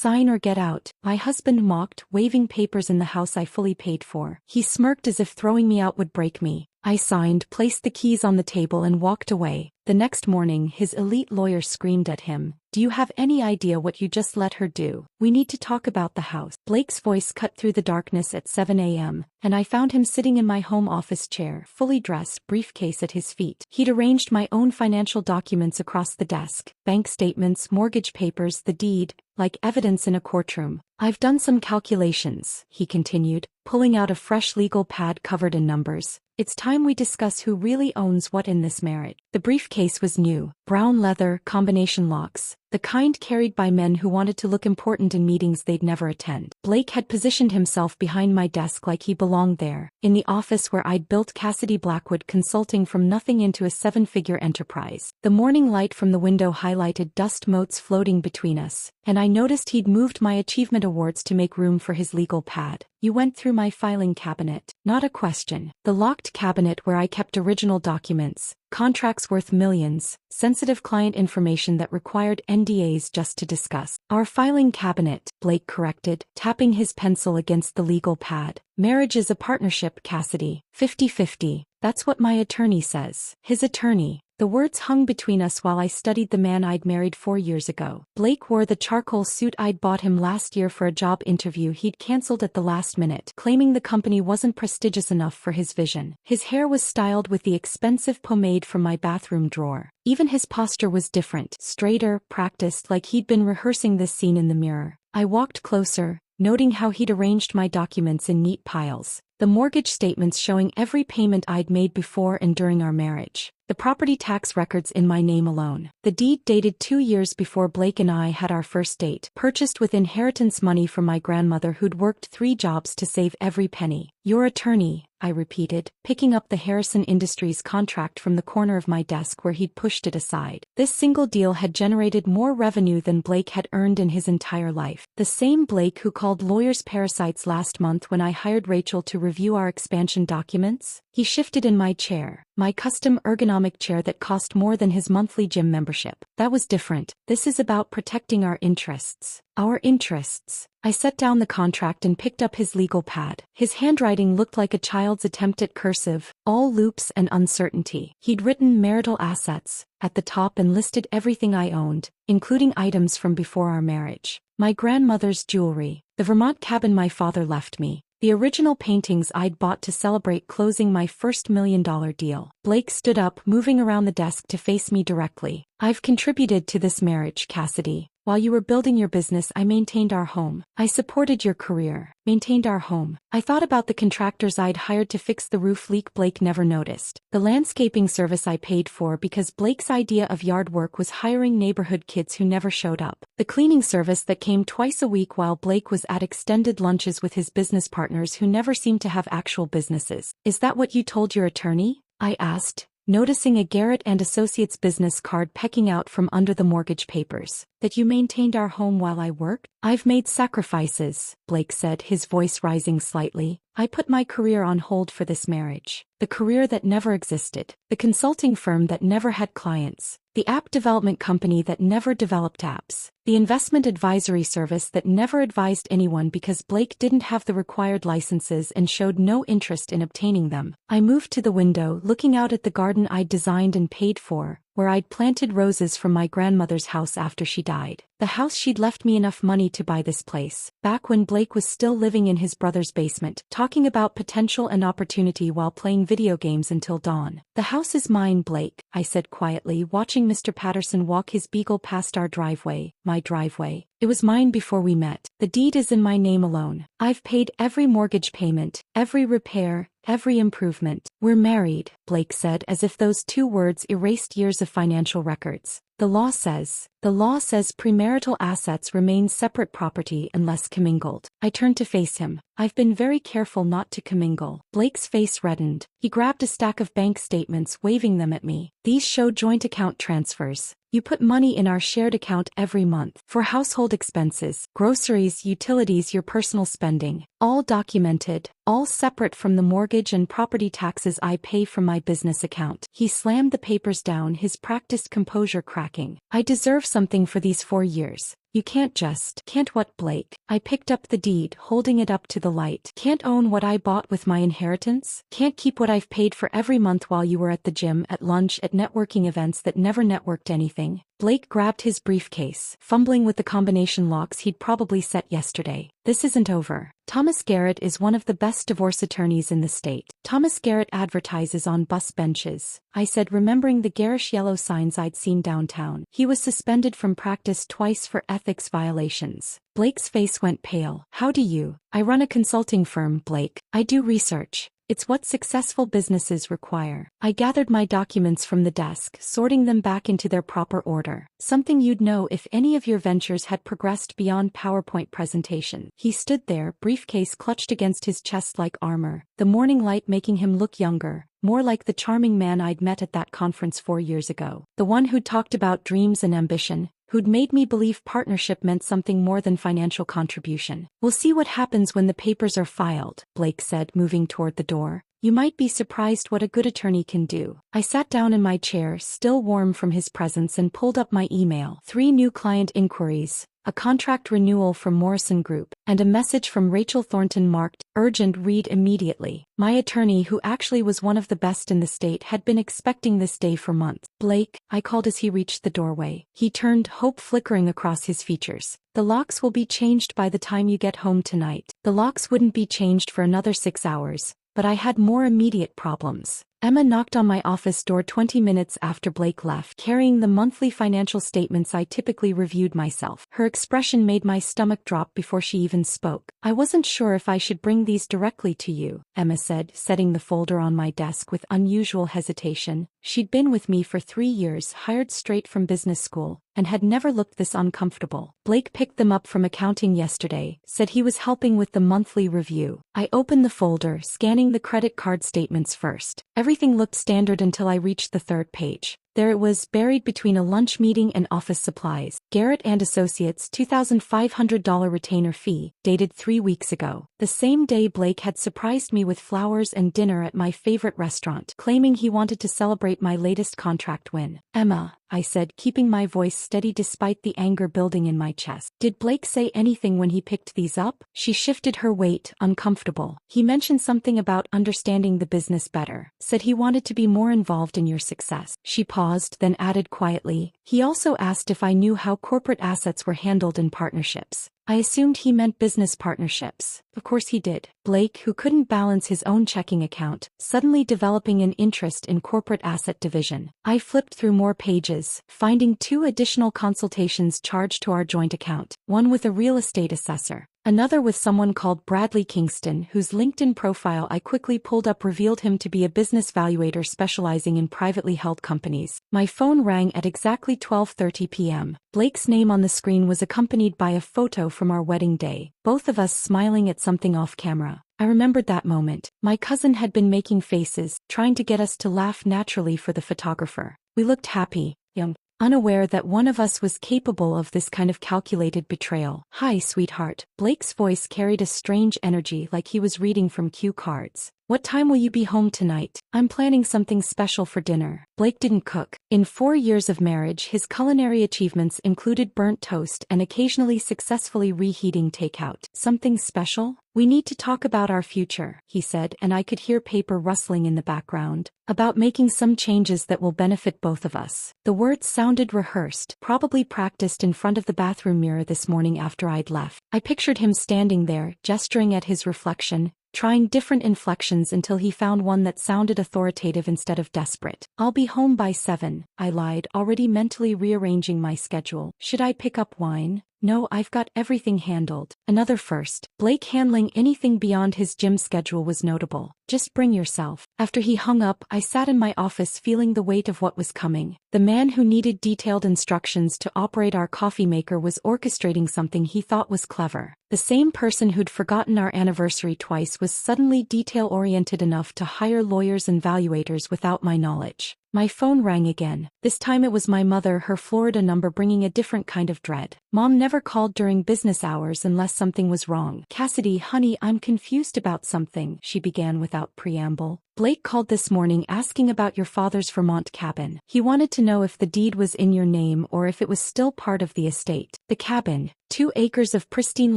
Sign or get out, my husband mocked, waving papers in the house I fully paid for. He smirked as if throwing me out would break me. I signed, placed the keys on the table and walked away. The next morning, his elite lawyer screamed at him, "Do you have any idea what you just let her do? We need to talk about the house." Blake's voice cut through the darkness at 7 a.m., and I found him sitting in my home office chair, fully dressed, briefcase at his feet. He'd arranged my own financial documents across the desk, bank statements, mortgage papers, the deed, like evidence in a courtroom. "I've done some calculations," he continued, pulling out a fresh legal pad covered in numbers. "It's time we discuss who really owns what in this marriage." The briefcase was new, brown leather, combination locks, the kind carried by men who wanted to look important in meetings they'd never attend. Blake had positioned himself behind my desk like he belonged there, in the office where I'd built Cassidy Blackwood Consulting from nothing into a 7-figure enterprise. The morning light from the window highlighted dust motes floating between us, and I noticed he'd moved my achievement awards to make room for his legal pad. "You went through my filing cabinet." Not a question. The locked cabinet where I kept original documents, contracts worth millions, sensitive client information that required NDAs just to discuss. "Our filing cabinet," Blake corrected, tapping his pencil against the legal pad. "Marriage is a partnership, Cassidy. 50-50. That's what my attorney says." His attorney. The words hung between us while I studied the man I'd married 4 years ago. Blake wore the charcoal suit I'd bought him last year for a job interview he'd canceled at the last minute, claiming the company wasn't prestigious enough for his vision. His hair was styled with the expensive pomade from my bathroom drawer. Even his posture was different, straighter, practiced, like he'd been rehearsing this scene in the mirror. I walked closer, noting how he'd arranged my documents in neat piles. The mortgage statements showing every payment I'd made before and during our marriage. The property tax records in my name alone. The deed dated 2 years before Blake and I had our first date, purchased with inheritance money from my grandmother who'd worked 3 jobs to save every penny. "Your attorney," I repeated, picking up the Harrison Industries contract from the corner of my desk where he'd pushed it aside. This single deal had generated more revenue than Blake had earned in his entire life. The same Blake who called lawyers parasites last month when I hired Rachel to review our expansion documents? He shifted in my chair, my custom ergonomic chair that cost more than his monthly gym membership. "That was different. This is about protecting our interests." "Our interests." I set down the contract and picked up his legal pad. His handwriting looked like a child's attempt at cursive, all loops and uncertainty. He'd written marital assets at the top and listed everything I owned, including items from before our marriage. My grandmother's jewelry, the Vermont cabin my father left me, the original paintings I'd bought to celebrate closing my first $1 million deal. Blake stood up, moving around the desk to face me directly. "I've contributed to this marriage, Cassidy. While you were building your business, I maintained our home. I supported your career, maintained our home. I thought about the contractors I'd hired to fix the roof leak Blake never noticed. The landscaping service I paid for because Blake's idea of yard work was hiring neighborhood kids who never showed up. The cleaning service that came twice a week while Blake was at extended lunches with his business partners who never seemed to have actual businesses." "Is that what you told your attorney?" I asked, noticing a Garrett and Associates business card pecking out from under the mortgage papers. "That you maintained our home while I worked?" "I've made sacrifices," Blake said, his voice rising slightly. "I put my career on hold for this marriage. The career that never existed. The consulting firm that never had clients. The app development company that never developed apps. The investment advisory service that never advised anyone because Blake didn't have the required licenses and showed no interest in obtaining them." I moved to the window, looking out at the garden I'd designed and paid for, where I'd planted roses from my grandmother's house after she died. The house she'd left me enough money to buy this place, back when Blake was still living in his brother's basement, talking about potential and opportunity while playing video games until dawn. "The house is mine, Blake," I said quietly, watching Mr. Patterson walk his beagle past our driveway, my driveway. "It was mine before we met. The deed is in my name alone. I've paid every mortgage payment, every repair, every improvement." "We're married," Blake said as if those 2 words erased years of financial records. The law says premarital assets remain separate property unless commingled." I turned to face him. "I've been very careful not to commingle." Blake's face reddened. He grabbed a stack of bank statements, waving them at me. "These show joint account transfers. You put money in our shared account every month for household expenses, groceries, utilities, your personal spending. All documented, all separate from the mortgage and property taxes I pay from my business account." He slammed the papers down, his practiced composure cracking. "I deserve something for these 4 years. You can't just. Can't what, Blake? I picked up the deed, holding it up to the light. Can't own what I bought with my inheritance? Can't keep what I've paid for every month while you were at the gym, at lunch, at networking events that never networked anything? Blake grabbed his briefcase, fumbling with the combination locks he'd probably set yesterday. This isn't over. Thomas Garrett is one of the best divorce attorneys in the state. Thomas Garrett advertises on bus benches, I said, remembering the garish yellow signs I'd seen downtown. He was suspended from practice twice for ethics violations. Blake's face went pale. How do you? I run a consulting firm, Blake. I do research. It's what successful businesses require. I gathered my documents from the desk, sorting them back into their proper order. Something you'd know if any of your ventures had progressed beyond PowerPoint presentation. He stood there, briefcase clutched against his chest like armor, the morning light making him look younger, more like the charming man I'd met at that conference 4 years ago. The one who'd talked about dreams and ambition, who'd made me believe partnership meant something more than financial contribution. We'll see what happens when the papers are filed, Blake said, moving toward the door. You might be surprised what a good attorney can do. I sat down in my chair, still warm from his presence, and pulled up my email. 3 new client inquiries, a contract renewal from Morrison Group, and a message from Rachel Thornton marked, urgent, read immediately. My attorney, who actually was one of the best in the state, had been expecting this day for months. Blake, I called as he reached the doorway. He turned, hope flickering across his features. The locks will be changed by the time you get home tonight. The locks wouldn't be changed for another 6 hours, but I had more immediate problems. Emma knocked on my office door 20 minutes after Blake left, carrying the monthly financial statements I typically reviewed myself. Her expression made my stomach drop before she even spoke. I wasn't sure if I should bring these directly to you, Emma said, setting the folder on my desk with unusual hesitation. She'd been with me for 3 years, hired straight from business school, and had never looked this uncomfortable. Blake picked them up from accounting yesterday, said he was helping with the monthly review. I opened the folder, scanning the credit card statements first. Everything looked standard until I reached the 3rd page. There it was, buried between a lunch meeting and office supplies. Garrett and Associates $2,500 retainer fee, dated 3 weeks ago. The same day Blake had surprised me with flowers and dinner at my favorite restaurant, claiming he wanted to celebrate my latest contract win. Emma, I said, keeping my voice steady despite the anger building in my chest. Did Blake say anything when he picked these up? She shifted her weight, uncomfortable. He mentioned something about understanding the business better. Said he wanted to be more involved in your success. She paused, then added quietly, he also asked if I knew how corporate assets were handled in partnerships. I assumed he meant business partnerships. Of course he did. Blake, who couldn't balance his own checking account, suddenly developing an interest in corporate asset division. I flipped through more pages, finding 2 additional consultations charged to our joint account, one with a real estate assessor, another with someone called Bradley Kingston, whose LinkedIn profile I quickly pulled up revealed him to be a business valuator specializing in privately held companies. My phone rang at exactly 12:30 p.m. Blake's name on the screen was accompanied by a photo from our wedding day, both of us smiling at something off camera. I remembered that moment. My cousin had been making faces, trying to get us to laugh naturally for the photographer. We looked happy, young, unaware that one of us was capable of this kind of calculated betrayal. Hi, sweetheart. Blake's voice carried a strange energy, like he was reading from cue cards. What time will you be home tonight? I'm planning something special for dinner. Blake didn't cook. In 4 years of marriage, his culinary achievements included burnt toast and occasionally successfully reheating takeout. Something special? We need to talk about our future, he said, and I could hear paper rustling in the background. About making some changes that will benefit both of us. The words sounded rehearsed, probably practiced in front of the bathroom mirror this morning after I'd left. I pictured him standing there, gesturing at his reflection, trying different inflections until he found one that sounded authoritative instead of desperate. I'll be home by 7, I lied, already mentally rearranging my schedule. Should I pick up wine? No, I've got everything handled. Another first. Blake handling anything beyond his gym schedule was notable. Just bring yourself. After he hung up, I sat in my office feeling the weight of what was coming. The man who needed detailed instructions to operate our coffee maker was orchestrating something he thought was clever. The same person who'd forgotten our anniversary twice was suddenly detail-oriented enough to hire lawyers and valuators without my knowledge. My phone rang again. This time it was my mother, her Florida number bringing a different kind of dread. Mom never called during business hours unless something was wrong. Cassidy, honey, I'm confused about something, she began without preamble. Blake called this morning asking about your father's Vermont cabin. He wanted to know if the deed was in your name or if it was still part of the estate. The cabin, 2 acres of pristine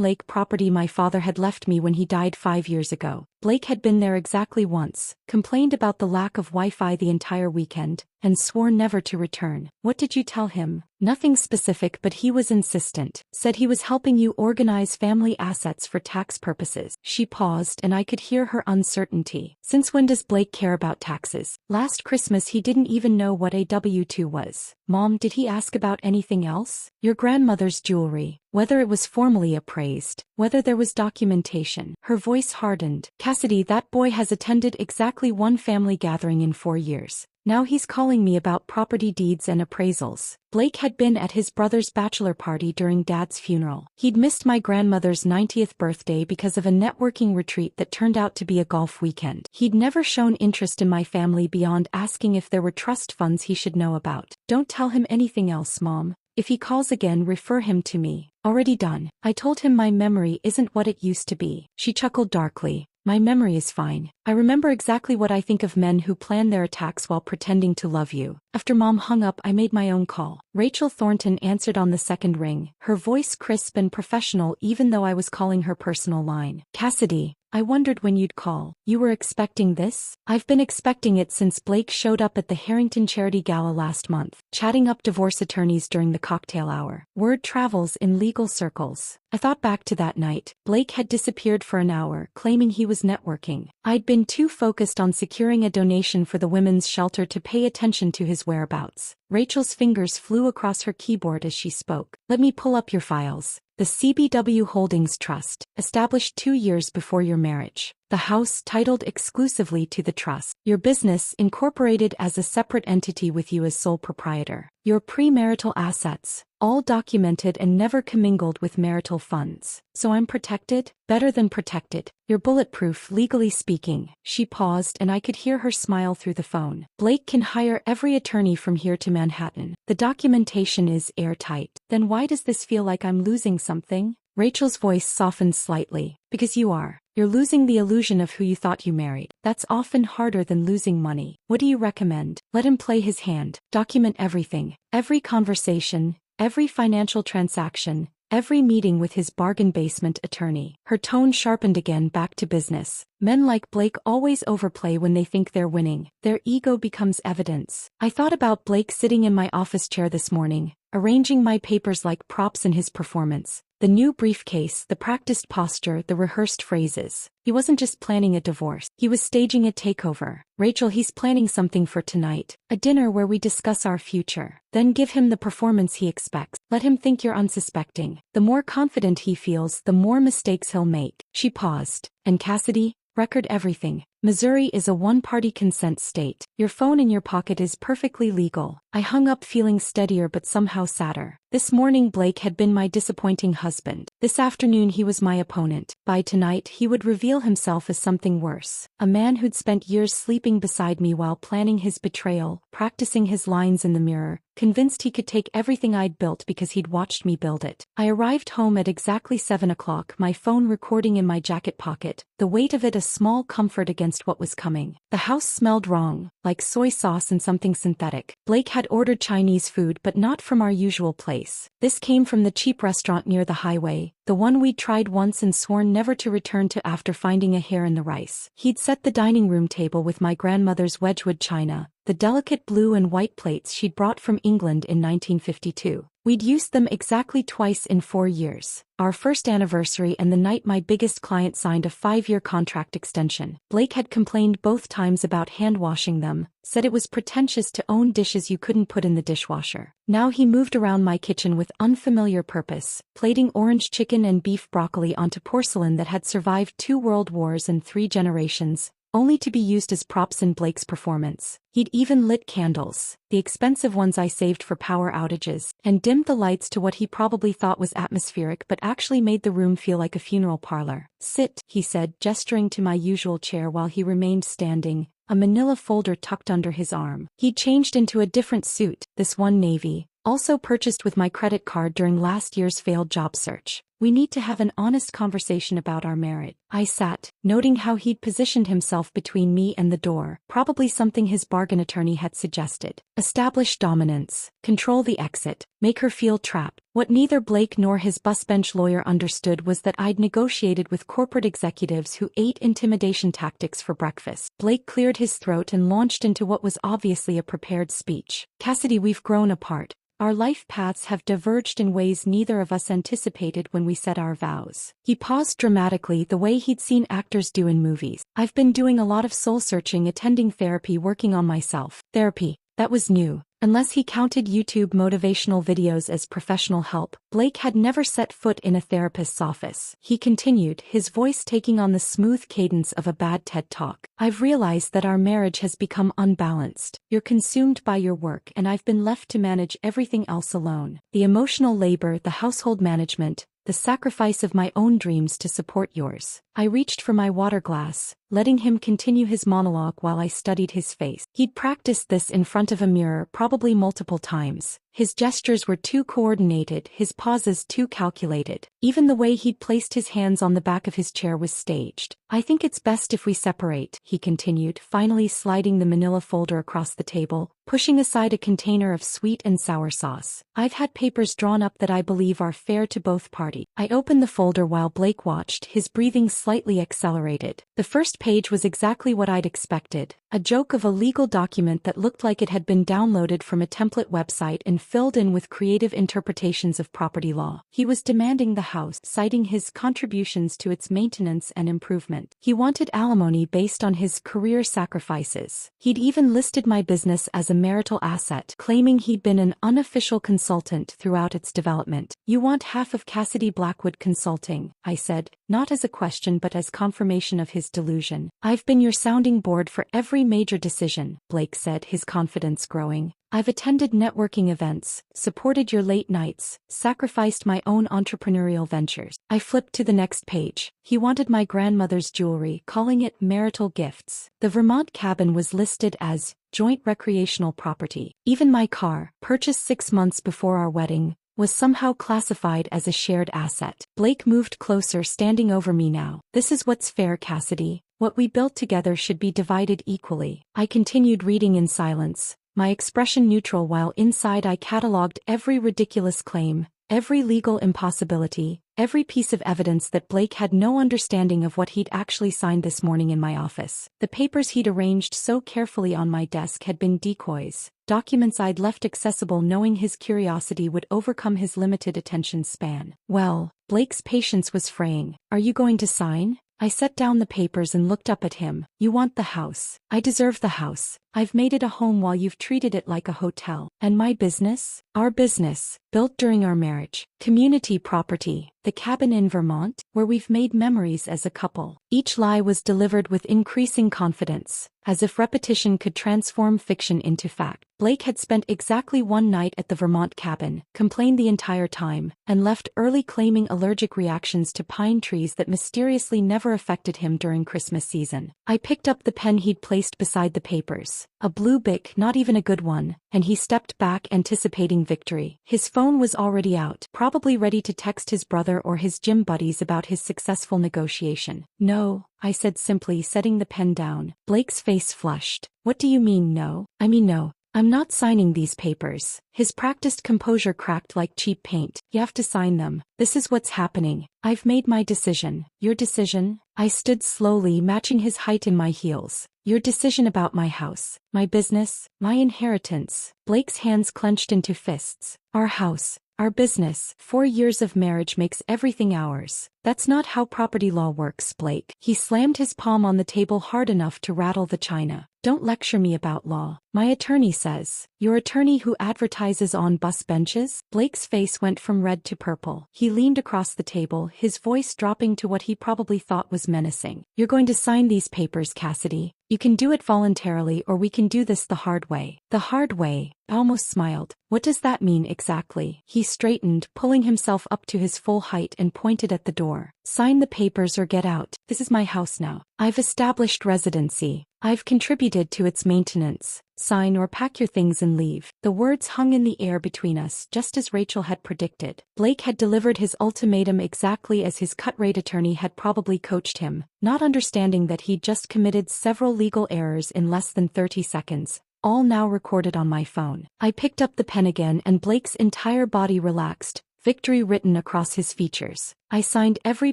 lake property my father had left me when he died 5 years ago. Blake had been there exactly once, complained about the lack of Wi-Fi the entire weekend, and swore never to return. What did you tell him? Nothing specific, but he was insistent. Said he was helping you organize family assets for tax purposes. She paused and I could hear her uncertainty. Since when does Blake care about taxes? Last Christmas he didn't even know what a W-2 was. Mom, did he ask about anything else? Your grandmother's jewelry. Whether it was formally appraised, whether there was documentation. Her voice hardened. Cassidy, that boy has attended exactly 1 family gathering in 4 years. Now he's calling me about property deeds and appraisals. Blake had been at his brother's bachelor party during Dad's funeral. He'd missed my grandmother's 90th birthday because of a networking retreat that turned out to be a golf weekend. He'd never shown interest in my family beyond asking if there were trust funds he should know about. Don't tell him anything else, Mom. If he calls again, refer him to me. Already done. I told him my memory isn't what it used to be. She chuckled darkly. My memory is fine. I remember exactly what I think of men who plan their attacks while pretending to love you. After Mom hung up, I made my own call. Rachel Thornton answered on the second ring, her voice crisp and professional even though I was calling her personal line. Cassidy, I wondered when you'd call. You were expecting this? I've been expecting it since Blake showed up at the Harrington Charity Gala last month, chatting up divorce attorneys during the cocktail hour. Word travels in legal circles. I thought back to that night. Blake had disappeared for an hour, claiming he was networking. I'd been too focused on securing a donation for the women's shelter to pay attention to his whereabouts. Rachel's fingers flew across her keyboard as she spoke. Let me pull up your files. The CBW Holdings Trust, established 2 years before your marriage. The house titled exclusively to the trust. Your business incorporated as a separate entity with you as sole proprietor. Your premarital assets, all documented and never commingled with marital funds. So I'm protected? Better than protected. You're bulletproof, legally speaking. She paused and I could hear her smile through the phone. Blake can hire every attorney from here to Manhattan. The documentation is airtight. Then why does this feel like I'm losing something? Rachel's voice softened slightly. Because you are. You're losing the illusion of who you thought you married. That's often harder than losing money. What do you recommend? Let him play his hand. Document everything. Every conversation, every financial transaction, every meeting with his bargain basement attorney. Her tone sharpened again, back to business. Men like Blake always overplay when they think they're winning. Their ego becomes evidence. I thought about Blake sitting in my office chair this morning, arranging my papers like props in his performance. The new briefcase, the practiced posture, the rehearsed phrases. He wasn't just planning a divorce. He was staging a takeover. Rachel, he's planning something for tonight. A dinner where we discuss our future. Then give him the performance he expects. Let him think you're unsuspecting. The more confident he feels, the more mistakes he'll make. She paused. And Cassidy? Record everything. Missouri is a one-party consent state. Your phone in your pocket is perfectly legal. I hung up feeling steadier but somehow sadder. This morning Blake had been my disappointing husband. This afternoon he was my opponent. By tonight he would reveal himself as something worse. A man who'd spent years sleeping beside me while planning his betrayal, practicing his lines in the mirror, convinced he could take everything I'd built because he'd watched me build it. I arrived home at exactly 7 o'clock, my phone recording in my jacket pocket, the weight of it a small comfort against what was coming. The house smelled wrong, like soy sauce and something synthetic. Blake had ordered Chinese food but not from our usual place. This came from the cheap restaurant near the highway, the one we'd tried once and sworn never to return to after finding a hair in the rice. He'd set the dining room table with my grandmother's Wedgwood china, the delicate blue and white plates she'd brought from England in 1952. We'd used them exactly twice in 4 years. Our first anniversary and the night my biggest client signed a 5-year contract extension. Blake had complained both times about hand-washing them, said it was pretentious to own dishes you couldn't put in the dishwasher. Now he moved around my kitchen with unfamiliar purpose, plating orange chicken and beef broccoli onto porcelain that had survived 2 world wars and 3 generations, only to be used as props in Blake's performance. He'd even lit candles, the expensive ones I saved for power outages, and dimmed the lights to what he probably thought was atmospheric but actually made the room feel like a funeral parlor. Sit, he said, gesturing to my usual chair while he remained standing, a manila folder tucked under his arm. He'd changed into a different suit, this one navy, also purchased with my credit card during last year's failed job search. We need to have an honest conversation about our marriage. I sat, noting how he'd positioned himself between me and the door, probably something his bargain attorney had suggested. Establish dominance, control the exit, make her feel trapped. What neither Blake nor his busbench lawyer understood was that I'd negotiated with corporate executives who ate intimidation tactics for breakfast. Blake cleared his throat and launched into what was obviously a prepared speech. Cassidy, we've grown apart. Our life paths have diverged in ways neither of us anticipated when we set our vows. He paused dramatically, the way he'd seen actors do in movies. I've been doing a lot of soul-searching, attending therapy, working on myself. Therapy. That was new. Unless he counted YouTube motivational videos as professional help, Blake had never set foot in a therapist's office. He continued, his voice taking on the smooth cadence of a bad TED Talk. I've realized that our marriage has become unbalanced. You're consumed by your work and I've been left to manage everything else alone. The emotional labor, the household management, the sacrifice of my own dreams to support yours. I reached for my water glass, letting him continue his monologue while I studied his face. He'd practiced this in front of a mirror probably multiple times. His gestures were too coordinated, his pauses too calculated. Even the way he'd placed his hands on the back of his chair was staged. I think it's best if we separate, he continued, finally sliding the manila folder across the table, pushing aside a container of sweet and sour sauce. I've had papers drawn up that I believe are fair to both parties. I opened the folder while Blake watched, his breathing slightly accelerated. The first page was exactly what I'd expected, a joke of a legal document that looked like it had been downloaded from a template website and filled in with creative interpretations of property law. He was demanding the house, citing his contributions to its maintenance and improvement. He wanted alimony based on his career sacrifices. He'd even listed my business as a marital asset, claiming he'd been an unofficial consultant throughout its development. You want half of Cassidy Blackwood Consulting, I said, not as a question but as confirmation of his delusion. I've been your sounding board for every major decision, Blake said, his confidence growing. I've attended networking events, supported your late nights, sacrificed my own entrepreneurial ventures. I flipped to the next page. He wanted my grandmother's jewelry, calling it marital gifts. The Vermont cabin was listed as joint recreational property. Even my car, purchased 6 months before our wedding, was somehow classified as a shared asset. Blake moved closer, standing over me now. This is what's fair, Cassidy. What we built together should be divided equally. I continued reading in silence, my expression neutral while inside I catalogued every ridiculous claim, every legal impossibility, every piece of evidence that Blake had no understanding of what he'd actually signed this morning in my office. The papers he'd arranged so carefully on my desk had been decoys, documents I'd left accessible knowing his curiosity would overcome his limited attention span. Well, Blake's patience was fraying. Are you going to sign? I set down the papers and looked up at him. You want the house. I deserve the house. I've made it a home while you've treated it like a hotel. And my business? Our business, built during our marriage. Community property, the cabin in Vermont, where we've made memories as a couple. Each lie was delivered with increasing confidence, as if repetition could transform fiction into fact. Blake had spent exactly one night at the Vermont cabin, complained the entire time, and left early claiming allergic reactions to pine trees that mysteriously never affected him during Christmas season. I picked up the pen he'd placed beside the papers, a blue Bic, not even a good one, and he stepped back anticipating victory. His phone was already out, probably ready to text his brother or his gym buddies about his successful negotiation. No, I said simply, setting the pen down. Blake's face flushed. What do you mean no? I mean no. I'm not signing these papers. His practiced composure cracked like cheap paint. You have to sign them. This is what's happening. I've made my decision. Your decision? I stood slowly, matching his height in my heels. Your decision about my house, my business, my inheritance. Blake's hands clenched into fists. Our house, our business. 4 years of marriage makes everything ours. That's not how property law works, Blake. He slammed his palm on the table hard enough to rattle the china. Don't lecture me about law. My attorney says. Your attorney who advertises on bus benches? Blake's face went from red to purple. He leaned across the table, his voice dropping to what he probably thought was menacing. You're going to sign these papers, Cassidy. You can do it voluntarily or we can do this the hard way. The hard way? I almost smiled. What does that mean exactly? He straightened, pulling himself up to his full height and pointed at the door. Sign the papers or get out. This is my house now. I've established residency. I've contributed to its maintenance. Sign or pack your things and leave. The words hung in the air between us, just as Rachel had predicted. Blake had delivered his ultimatum exactly as his cut-rate attorney had probably coached him, not understanding that he'd just committed several legal errors in less than 30 seconds. All now recorded on my phone. I picked up the pen again and Blake's entire body relaxed, victory written across his features. I signed every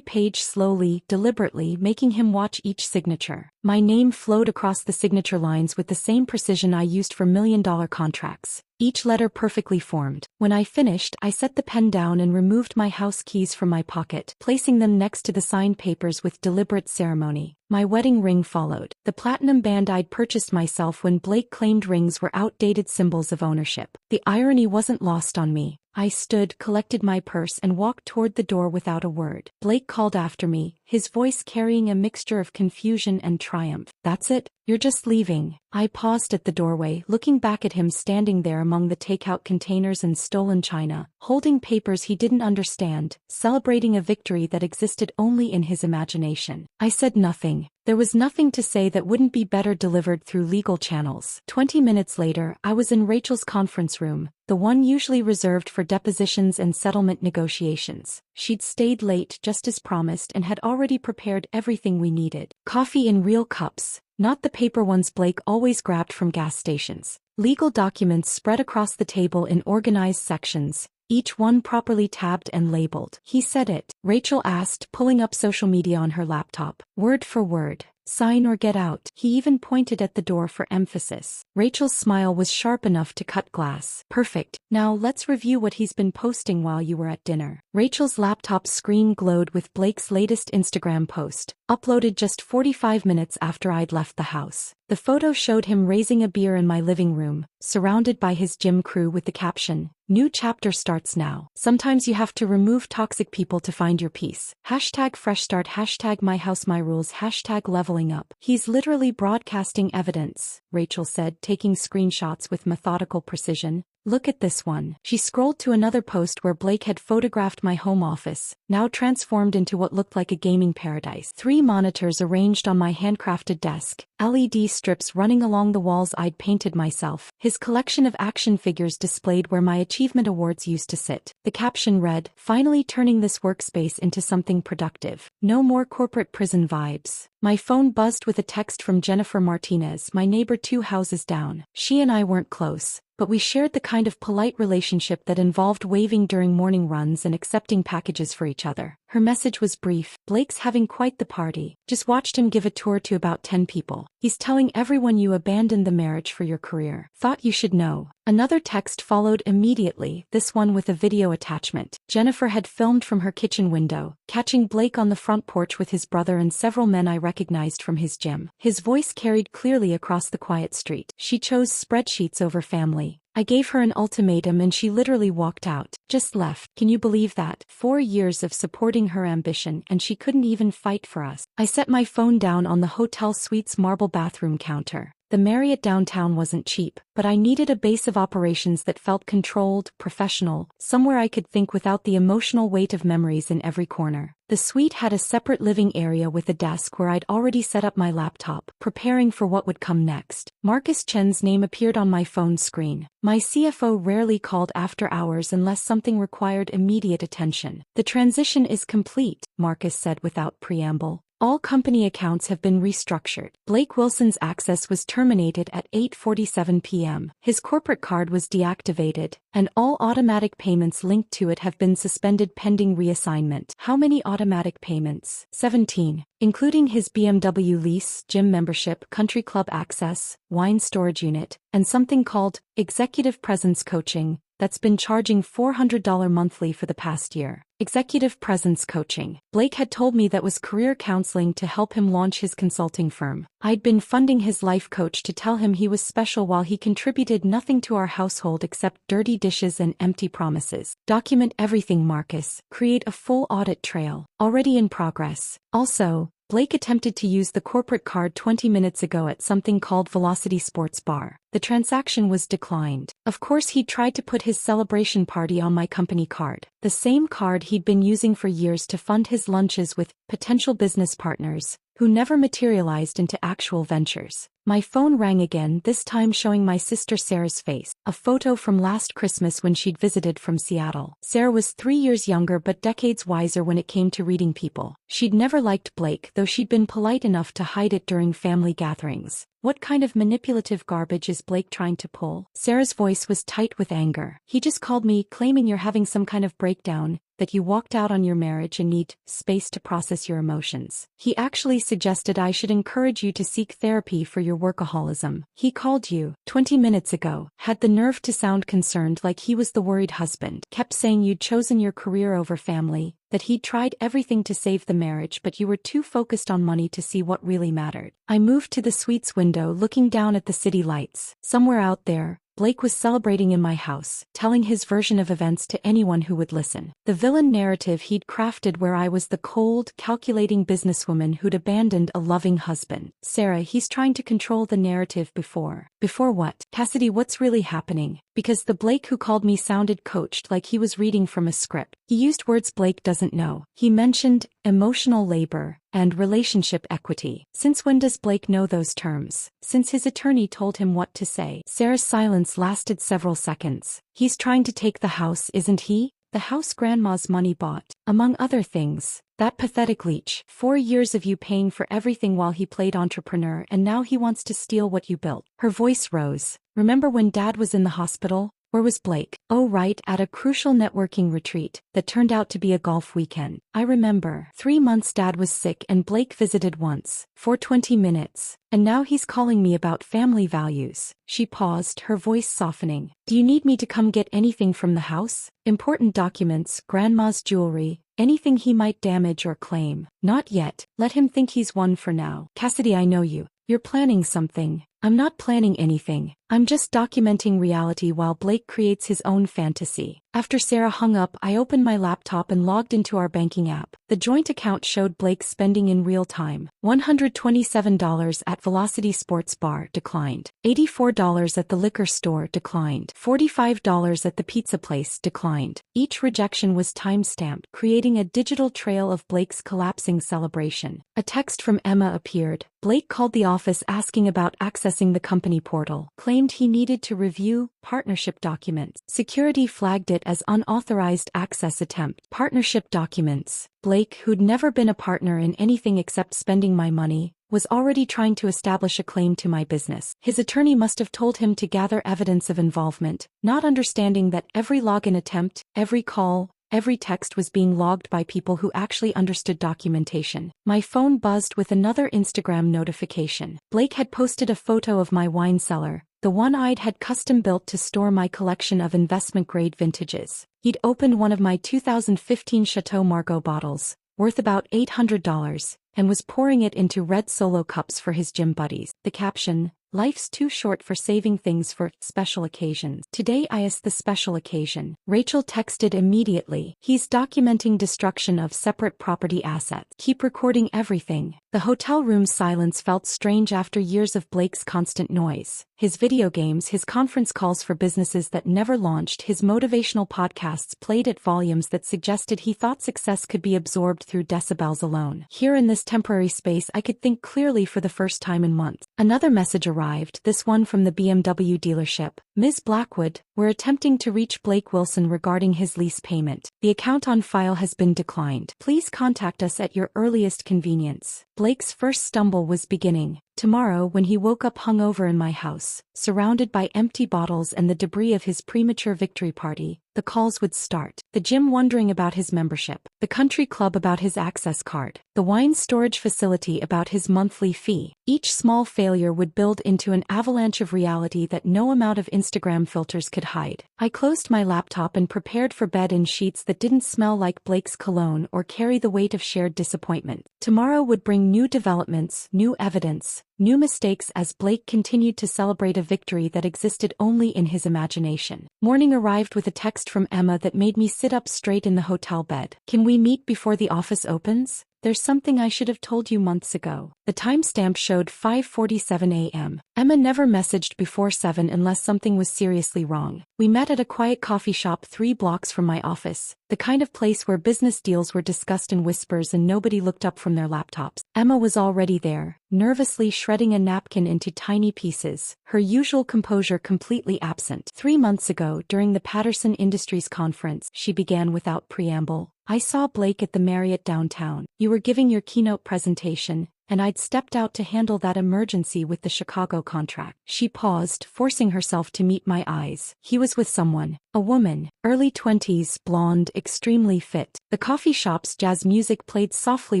page slowly, deliberately, making him watch each signature. My name flowed across the signature lines with the same precision I used for million-dollar contracts, each letter perfectly formed. When I finished, I set the pen down and removed my house keys from my pocket, placing them next to the signed papers with deliberate ceremony. My wedding ring followed, the platinum band I'd purchased myself when Blake claimed rings were outdated symbols of ownership. The irony wasn't lost on me. I stood, collected my purse and walked toward the door without a word. Blake called after me, his voice carrying a mixture of confusion and triumph. "That's it? You're just leaving?" I paused at the doorway, looking back at him standing there among the takeout containers and stolen china, holding papers he didn't understand, celebrating a victory that existed only in his imagination. I said nothing. There was nothing to say that wouldn't be better delivered through legal channels. 20 minutes later, I was in Rachel's conference room, the one usually reserved for depositions and settlement negotiations. She'd stayed late just as promised and had already prepared everything we needed. Coffee in real cups, not the paper ones Blake always grabbed from gas stations. Legal documents spread across the table in organized sections, each one properly tabbed and labeled. "He said it," Rachel asked, pulling up social media on her laptop. "Word for word. Sign or get out." He even pointed at the door for emphasis. Rachel's smile was sharp enough to cut glass. "Perfect. Now let's review what he's been posting while you were at dinner." Rachel's laptop screen glowed with Blake's latest Instagram post, uploaded just 45 minutes after I'd left the house. The photo showed him raising a beer in my living room, surrounded by his gym crew with the caption, "New chapter starts now. Sometimes you have to remove toxic people to find your peace. Hashtag fresh start, hashtag my house my rules, hashtag leveling up." "He's literally broadcasting evidence," Rachel said, taking screenshots with methodical precision. "Look at this one." She scrolled to another post where Blake had photographed my home office, now transformed into what looked like a gaming paradise. 3 monitors arranged on my handcrafted desk, LED strips running along the walls I'd painted myself. His collection of action figures displayed where my achievement awards used to sit. The caption read, "Finally turning this workspace into something productive. No more corporate prison vibes." My phone buzzed with a text from Jennifer Martinez, my neighbor 2 houses down. She and I weren't close, but we shared the kind of polite relationship that involved waving during morning runs and accepting packages for each other. Her message was brief. "Blake's having quite the party. Just watched him give a tour to about 10 people. He's telling everyone you abandoned the marriage for your career. Thought you should know." Another text followed immediately, this one with a video attachment. Jennifer had filmed from her kitchen window, catching Blake on the front porch with his brother and several men I recognized from his gym. His voice carried clearly across the quiet street. "She chose spreadsheets over family. I gave her an ultimatum and she literally walked out. Just left. Can you believe that? 4 years of supporting her ambition and she couldn't even fight for us." I set my phone down on the hotel suite's marble bathroom counter. The Marriott downtown wasn't cheap, but I needed a base of operations that felt controlled, professional, somewhere I could think without the emotional weight of memories in every corner. The suite had a separate living area with a desk where I'd already set up my laptop, preparing for what would come next. Marcus Chen's name appeared on my phone screen. My CFO rarely called after hours unless something required immediate attention. "The transition is complete," Marcus said without preamble. "All company accounts have been restructured." Blake Wilson's access was terminated at 8:47 p.m. His corporate card was deactivated, and all automatic payments linked to it have been suspended pending reassignment. How many automatic payments? 17. Including his BMW lease, gym membership, country club access, wine storage unit, and something called Executive Presence Coaching, that's been charging $400 monthly for the past year. Executive Presence Coaching. Blake had told me that was career counseling to help him launch his consulting firm. I'd been funding his life coach to tell him he was special while he contributed nothing to our household except dirty dishes and empty promises. Document everything, Marcus. Create a full audit trail. Already in progress. Also, Blake attempted to use the corporate card 20 minutes ago at something called Velocity Sports Bar. The transaction was declined. Of course, he tried to put his celebration party on my company card, the same card he'd been using for years to fund his lunches with potential business partners, who never materialized into actual ventures. My phone rang again, this time showing my sister Sarah's face, a photo from last Christmas when she'd visited from Seattle. Sarah was 3 years younger but decades wiser when it came to reading people. She'd never liked Blake, though she'd been polite enough to hide it during family gatherings. What kind of manipulative garbage is Blake trying to pull? Sarah's voice was tight with anger. He just called me, claiming you're having some kind of breakdown, that you walked out on your marriage and need space to process your emotions. He actually suggested I should encourage you to seek therapy for your workaholism. He called you 20 minutes ago, had the nerve to sound concerned like he was the worried husband, kept saying you'd chosen your career over family, that he'd tried everything to save the marriage but you were too focused on money to see what really mattered. I moved to the suite's window looking down at the city lights. Somewhere out there, Blake was celebrating in my house, telling his version of events to anyone who would listen. The villain narrative he'd crafted where I was the cold, calculating businesswoman who'd abandoned a loving husband. Sarah, he's trying to control the narrative before. Before what? Cassidy, what's really happening? Because the Blake who called me sounded coached, like he was reading from a script. He used words Blake doesn't know. He mentioned emotional labor and relationship equity. Since when does Blake know those terms? Since his attorney told him what to say. Sarah's silence lasted several seconds. He's trying to take the house, isn't he? The house Grandma's money bought. Among other things. That pathetic leech. 4 years of you paying for everything while he played entrepreneur, and now he wants to steal what you built. Her voice rose. Remember when Dad was in the hospital? Where was Blake? Oh right, at a crucial networking retreat that turned out to be a golf weekend. I remember. 3 months Dad was sick and Blake visited once, for 20 minutes. And now he's calling me about family values. She paused, her voice softening. Do you need me to come get anything from the house? Important documents, Grandma's jewelry, anything he might damage or claim. Not yet. Let him think he's won for now. Cassidy, I know you. You're planning something. I'm not planning anything. I'm just documenting reality while Blake creates his own fantasy. After Sarah hung up, I opened my laptop and logged into our banking app. The joint account showed Blake's spending in real time. $127 at Velocity Sports Bar, declined. $84 at the liquor store, declined. $45 at the pizza place, declined. Each rejection was time-stamped, creating a digital trail of Blake's collapsing celebration. A text from Emma appeared. Blake called the office asking about accessing the company portal, claimed he needed to review partnership documents. Security flagged it as unauthorized access attempt. Partnership documents. Blake, who'd never been a partner in anything except spending my money, was already trying to establish a claim to my business. His attorney must have told him to gather evidence of involvement, not understanding that every login attempt, every call, every text was being logged by people who actually understood documentation. My phone buzzed with another Instagram notification. Blake had posted a photo of my wine cellar, the one I'd had custom built to store my collection of investment-grade vintages. He'd opened one of my 2015 Chateau Margaux bottles, worth about $800, and was pouring it into red Solo cups for his gym buddies. The caption, "Life's too short for saving things for special occasions. Today is the special occasion." Rachel texted immediately. He's documenting destruction of separate property assets. Keep recording everything. The hotel room's silence felt strange after years of Blake's constant noise. His video games, his conference calls for businesses that never launched, his motivational podcasts played at volumes that suggested he thought success could be absorbed through decibels alone. Here in this temporary space I could think clearly for the first time in months. Another message arrived, this one from the BMW dealership. Ms. Blackwood, we're attempting to reach Blake Wilson regarding his lease payment. The account on file has been declined. Please contact us at your earliest convenience. Blake's first stumble was beginning. Tomorrow, when he woke up hungover in my house, surrounded by empty bottles and the debris of his premature victory party, the calls would start. The gym wondering about his membership, the country club about his access card, the wine storage facility about his monthly fee. Each small failure would build into an avalanche of reality that no amount of Instagram filters could hide. I closed my laptop and prepared for bed in sheets that didn't smell like Blake's cologne or carry the weight of shared disappointment. Tomorrow would bring new developments, new evidence, new mistakes as Blake continued to celebrate a victory that existed only in his imagination. Morning arrived with a text from Emma that made me sit up straight in the hotel bed. Can we meet before the office opens? there's something I should have told you months ago. The timestamp showed 5:47 a.m. Emma never messaged before 7 unless something was seriously wrong. We met at a quiet coffee shop 3 blocks from my office, the kind of place where business deals were discussed in whispers and nobody looked up from their laptops. Emma was already there, nervously shredding a napkin into tiny pieces, her usual composure completely absent. 3 months ago, during the Patterson Industries conference, she began without preamble, I saw Blake at the Marriott downtown. You were giving your keynote presentation, and I'd stepped out to handle that emergency with the Chicago contract. She paused, forcing herself to meet my eyes. He was with someone, a woman, early 20s, blonde, extremely fit. The coffee shop's jazz music played softly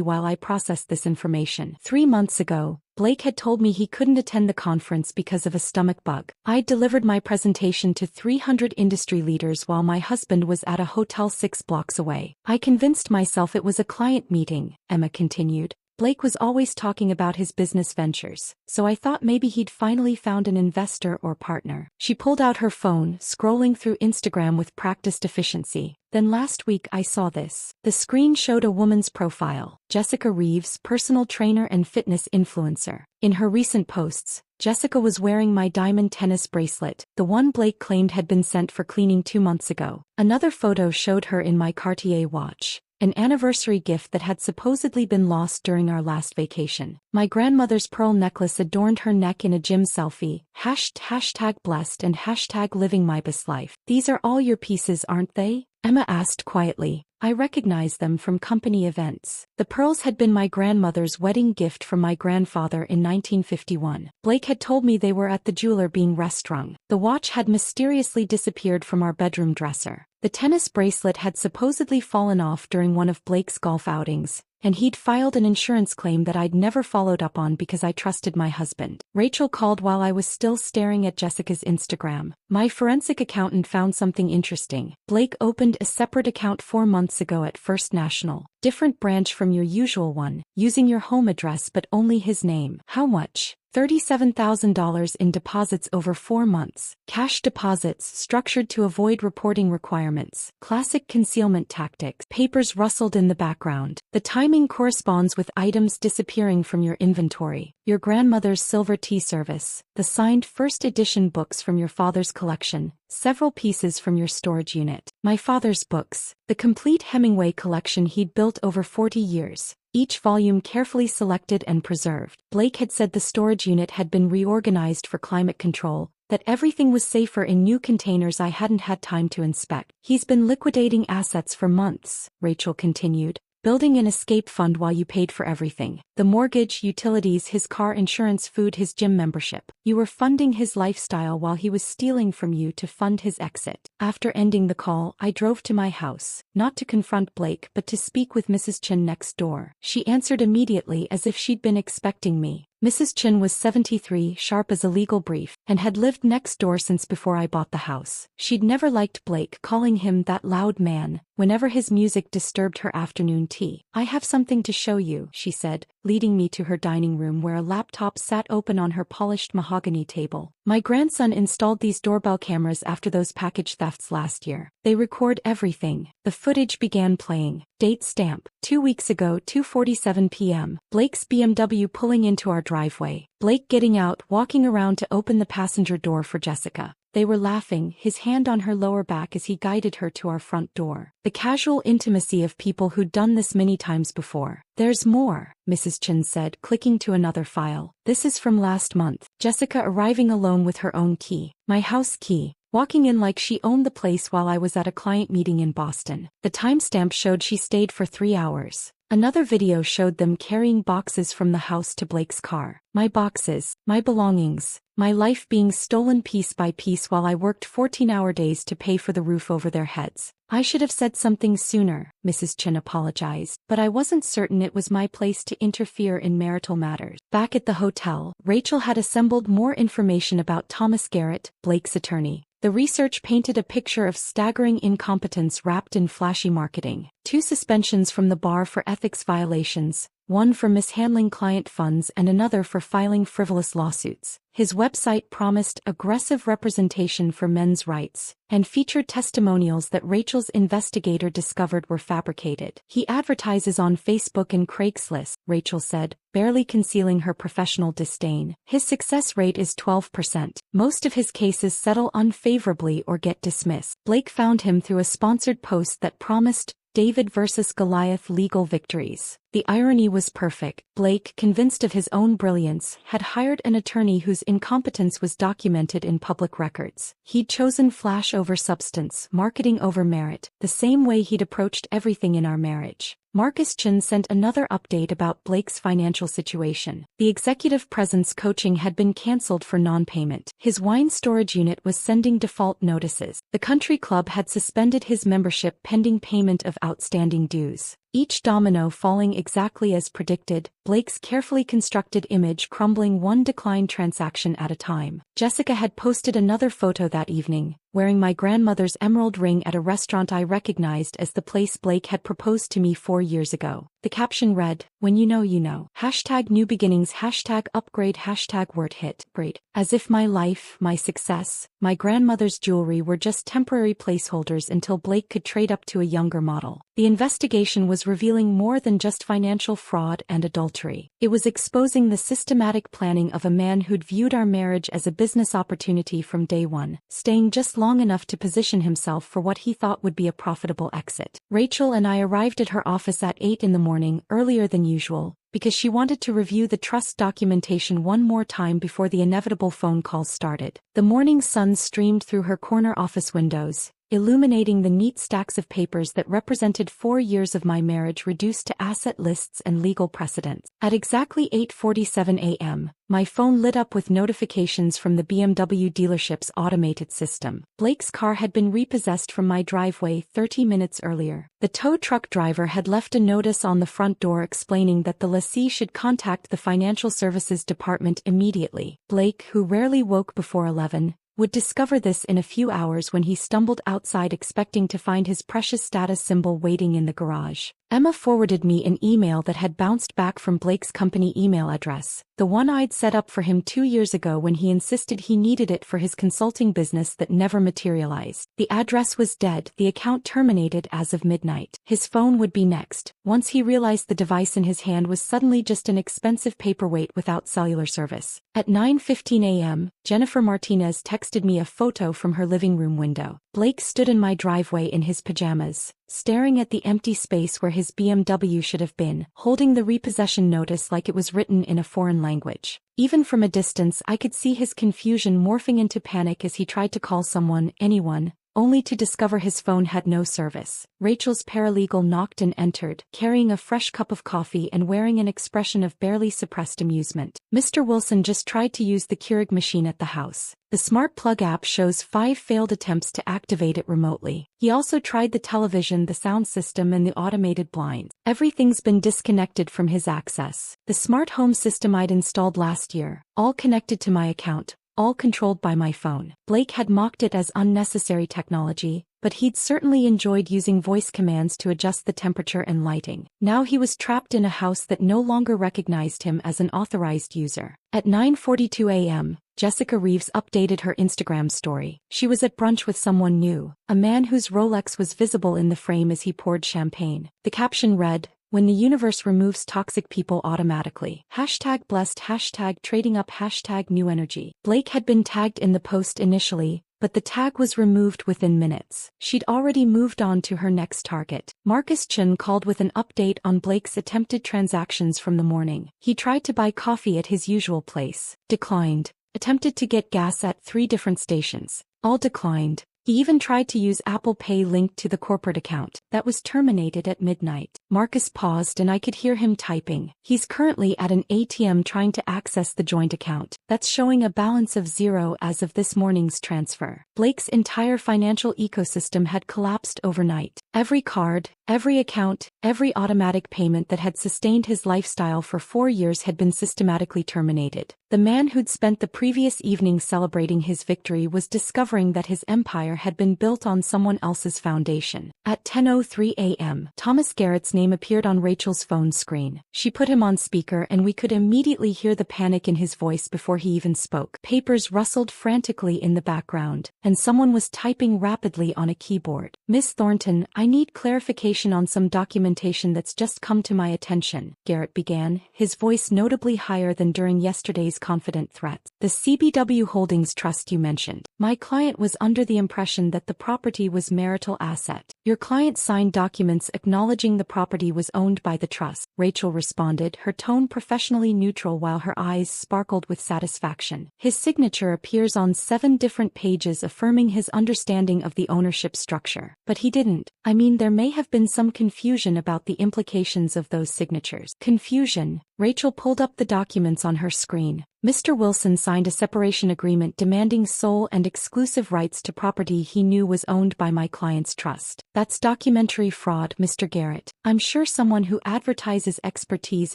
while I processed this information. 3 months ago, Blake had told me he couldn't attend the conference because of a stomach bug. I'd delivered my presentation to 300 industry leaders while my husband was at a hotel 6 blocks away. I convinced myself it was a client meeting, Emma continued. Blake was always talking about his business ventures, so I thought maybe he'd finally found an investor or partner. She pulled out her phone, scrolling through Instagram with practiced efficiency. Then last week I saw this. The screen showed a woman's profile, Jessica Reeves, personal trainer and fitness influencer. In her recent posts, Jessica was wearing my diamond tennis bracelet, the one Blake claimed had been sent for cleaning 2 months ago. Another photo showed her in my Cartier watch, an anniversary gift that had supposedly been lost during our last vacation. My grandmother's pearl necklace adorned her neck in a gym selfie, hashtag blessed and hashtag living my best life. These are all your pieces, aren't they? Emma asked quietly. I recognize them from company events. The pearls had been my grandmother's wedding gift from my grandfather in 1951. Blake had told me they were at the jeweler being restrung. The watch had mysteriously disappeared from our bedroom dresser. The tennis bracelet had supposedly fallen off during one of Blake's golf outings, and he'd filed an insurance claim that I'd never followed up on because I trusted my husband. Rachel called while I was still staring at Jessica's Instagram. My forensic accountant found something interesting. Blake opened a separate account 4 months ago at First National. Different branch from your usual one, using your home address but only his name. How much? $37,000 in deposits over 4 months. Cash deposits structured to avoid reporting requirements. Classic concealment tactics. Papers rustled in the background. The timing corresponds with items disappearing from your inventory. Your grandmother's silver tea service. The signed first edition books from your father's collection. Several pieces from your storage unit. My father's books. The complete Hemingway collection he'd built over 40 years. Each volume carefully selected and preserved. Blake had said the storage unit had been reorganized for climate control, that everything was safer in new containers I hadn't had time to inspect. He's been liquidating assets for months, Rachel continued, building an escape fund while you paid for everything. The mortgage, utilities, his car insurance, food, his gym membership. You were funding his lifestyle while he was stealing from you to fund his exit. After ending the call, I drove to my house, not to confront Blake but to speak with Mrs. Chin next door. She answered immediately as if she'd been expecting me. Mrs. Chin was 73, sharp as a legal brief, and had lived next door since before I bought the house. She'd never liked Blake, calling him that loud man whenever his music disturbed her afternoon tea. I have something to show you, she said, leading me to her dining room where a laptop sat open on her polished mahogany table. My grandson installed these doorbell cameras after those package thefts last year. They record everything. The footage began playing. Date stamp. 2 weeks ago, 2:47 p.m. Blake's BMW pulling into our driveway. Blake getting out, walking around to open the passenger door for Jessica. They were laughing, his hand on her lower back as he guided her to our front door. The casual intimacy of people who'd done this many times before. There's more, Mrs. Chin said, clicking to another file. This is from last month. Jessica arriving alone with her own key. My house key. Walking in like she owned the place while I was at a client meeting in Boston. The timestamp showed she stayed for 3 hours. Another video showed them carrying boxes from the house to Blake's car. My boxes, my belongings, my life being stolen piece by piece while I worked 14-hour days to pay for the roof over their heads. I should have said something sooner, Mrs. Chin apologized, but I wasn't certain it was my place to interfere in marital matters. Back at the hotel, Rachel had assembled more information about Thomas Garrett, Blake's attorney. The research painted a picture of staggering incompetence wrapped in flashy marketing. 2 suspensions from the bar for ethics violations, one for mishandling client funds and another for filing frivolous lawsuits. His website promised aggressive representation for men's rights and featured testimonials that Rachel's investigator discovered were fabricated. He advertises on Facebook and Craigslist, Rachel said, barely concealing her professional disdain. His success rate is 12%. Most of his cases settle unfavorably or get dismissed. Blake found him through a sponsored post that promised David versus Goliath legal victories. The irony was perfect. Blake, convinced of his own brilliance, had hired an attorney whose incompetence was documented in public records. He'd chosen flash over substance, marketing over merit, the same way he'd approached everything in our marriage. Marcus Chin sent another update about Blake's financial situation. The executive presence coaching had been cancelled for non-payment. His wine storage unit was sending default notices. The country club had suspended his membership pending payment of outstanding dues. Each domino falling exactly as predicted, Blake's carefully constructed image crumbling one declined transaction at a time. Jessica had posted another photo that evening, wearing my grandmother's emerald ring at a restaurant I recognized as the place Blake had proposed to me 4 years ago. The caption read, "When you know you know. Hashtag new beginnings, hashtag upgrade, hashtag word hit. Great. As if my life, my success, my grandmother's jewelry were just temporary placeholders until Blake could trade up to a younger model." The investigation was revealing more than just financial fraud and adultery. It was exposing the systematic planning of a man who'd viewed our marriage as a business opportunity from day one, staying just long enough to position himself for what he thought would be a profitable exit. Rachel and I arrived at her office at 8 in the morning, earlier than usual, because she wanted to review the trust documentation one more time before the inevitable phone calls started. The morning sun streamed through her corner office windows, illuminating the neat stacks of papers that represented 4 years of my marriage reduced to asset lists and legal precedents. At exactly 8:47 a.m., my phone lit up with notifications from the BMW dealership's automated system. Blake's car had been repossessed from my driveway 30 minutes earlier. The tow truck driver had left a notice on the front door explaining that the lessee should contact the financial services department immediately. Blake, who rarely woke before 11, would discover this in a few hours when he stumbled outside expecting to find his precious status symbol waiting in the garage. Emma forwarded me an email that had bounced back from Blake's company email address, the one I'd set up for him 2 years ago when he insisted he needed it for his consulting business that never materialized. The address was dead, the account terminated as of midnight. His phone would be next, once he realized the device in his hand was suddenly just an expensive paperweight without cellular service. At 9:15 a.m., Jennifer Martinez texted me a photo from her living room window. Blake stood in my driveway in his pajamas, staring at the empty space where his BMW should have been, holding the repossession notice like it was written in a foreign language. Even from a distance, I could see his confusion morphing into panic as he tried to call someone, anyone, only to discover his phone had no service. Rachel's paralegal knocked and entered, carrying a fresh cup of coffee and wearing an expression of barely suppressed amusement. "Mr. Wilson just tried to use the Keurig machine at the house. The smart plug app shows 5 failed attempts to activate it remotely. He also tried the television, the sound system, and the automated blinds. Everything's been disconnected from his access. The smart home system I'd installed last year, all connected to my account, all controlled by my phone." Blake had mocked it as unnecessary technology, but he'd certainly enjoyed using voice commands to adjust the temperature and lighting. Now he was trapped in a house that no longer recognized him as an authorized user. At 9:42 a.m., Jessica Reeves updated her Instagram story. She was at brunch with someone new, a man whose Rolex was visible in the frame as he poured champagne. The caption read, "When the universe removes toxic people automatically. Hashtag blessed, hashtag trading up, hashtag new energy." Blake had been tagged in the post initially, but the tag was removed within minutes. She'd already moved on to her next target. Marcus Chin called with an update on Blake's attempted transactions from the morning. He tried to buy coffee at his usual place. Declined. Attempted to get gas at 3 different stations. All declined. He even tried to use Apple Pay linked to the corporate account. That was terminated at midnight. Marcus paused and I could hear him typing. He's currently at an ATM trying to access the joint account. That's showing a balance of 0 as of this morning's transfer. Blake's entire financial ecosystem had collapsed overnight. Every card, every account, every automatic payment that had sustained his lifestyle for 4 years had been systematically terminated. The man who'd spent the previous evening celebrating his victory was discovering that his empire empire had been built on someone else's foundation. At 10:03 a.m., Thomas Garrett's name appeared on Rachel's phone screen. She put him on speaker and we could immediately hear the panic in his voice before he even spoke. Papers rustled frantically in the background, and someone was typing rapidly on a keyboard. "Miss Thornton, I need clarification on some documentation that's just come to my attention," Garrett began, his voice notably higher than during yesterday's confident threats. "The CBW Holdings Trust you mentioned. My client was under the impression that the property was marital asset. Your client signed documents acknowledging the property was owned by the trust," Rachel responded, her tone professionally neutral while her eyes sparkled with satisfaction. "His signature appears on 7 different pages affirming his understanding of the ownership structure. But he didn't. I mean, there may have been some confusion about the implications of those signatures." Confusion? Rachel pulled up the documents on her screen. "Mr. Wilson signed a separation agreement demanding sole and exclusive rights to property he knew was owned by my client's trust. That's documentary fraud, Mr. Garrett. I'm sure someone who advertises expertise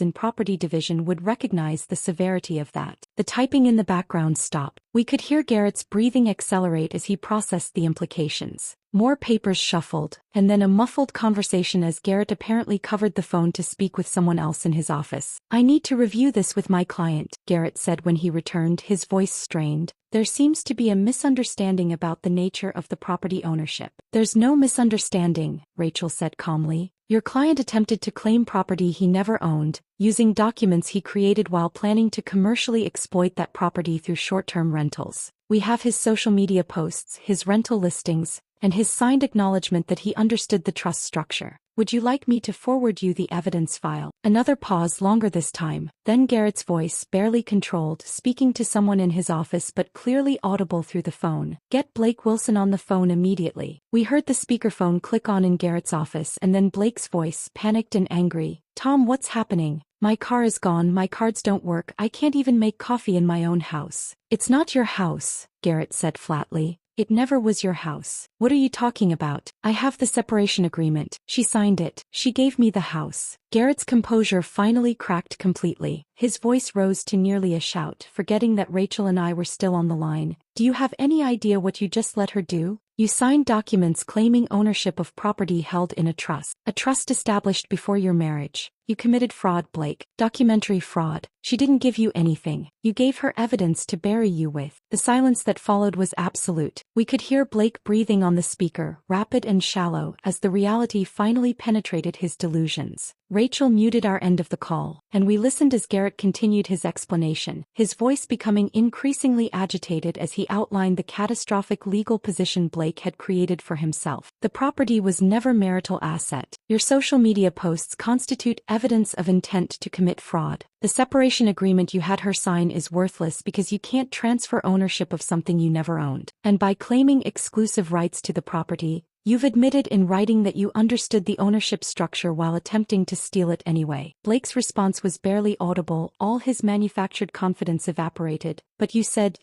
in property division would recognize the severity of that." The typing in the background stopped. We could hear Garrett's breathing accelerate as he processed the implications. More papers shuffled, and then a muffled conversation as Garrett apparently covered the phone to speak with someone else in his office. "I need to review this with my client," Garrett said when he returned, his voice strained. "There seems to be a misunderstanding about the nature of the property ownership." "There's no misunderstanding," Rachel said calmly. "Your client attempted to claim property he never owned, using documents he created while planning to commercially exploit that property through short-term rentals. We have his social media posts, his rental listings, and his signed acknowledgement that he understood the trust structure. Would you like me to forward you the evidence file?" Another pause, longer this time, then Garrett's voice, barely controlled, speaking to someone in his office but clearly audible through the phone. "Get Blake Wilson on the phone immediately." We heard the speakerphone click on in Garrett's office and then Blake's voice, panicked and angry. "Tom, what's happening? My car is gone, my cards don't work, I can't even make coffee in my own house." "It's not your house," Garrett said flatly. "It never was your house. What are you talking about? I have the separation agreement. She signed it. She gave me the house." Garrett's composure finally cracked completely. His voice rose to nearly a shout, forgetting that Rachel and I were still on the line. "Do you have any idea what you just let her do? You signed documents claiming ownership of property held in a trust established before your marriage. You committed fraud, Blake. Documentary fraud. She didn't give you anything. You gave her evidence to bury you with." The silence that followed was absolute. We could hear Blake breathing on the speaker, rapid and shallow, as the reality finally penetrated his delusions. Rachel muted our end of the call, and we listened as Garrett continued his explanation, his voice becoming increasingly agitated as he outlined the catastrophic legal position Blake had created for himself. "The property was never marital asset. Your social media posts constitute evidence of intent to commit fraud. The separation agreement you had her sign is worthless because you can't transfer ownership of something you never owned. And by claiming exclusive rights to the property, you've admitted in writing that you understood the ownership structure while attempting to steal it anyway." Blake's response was barely audible, all his manufactured confidence evaporated. "But you said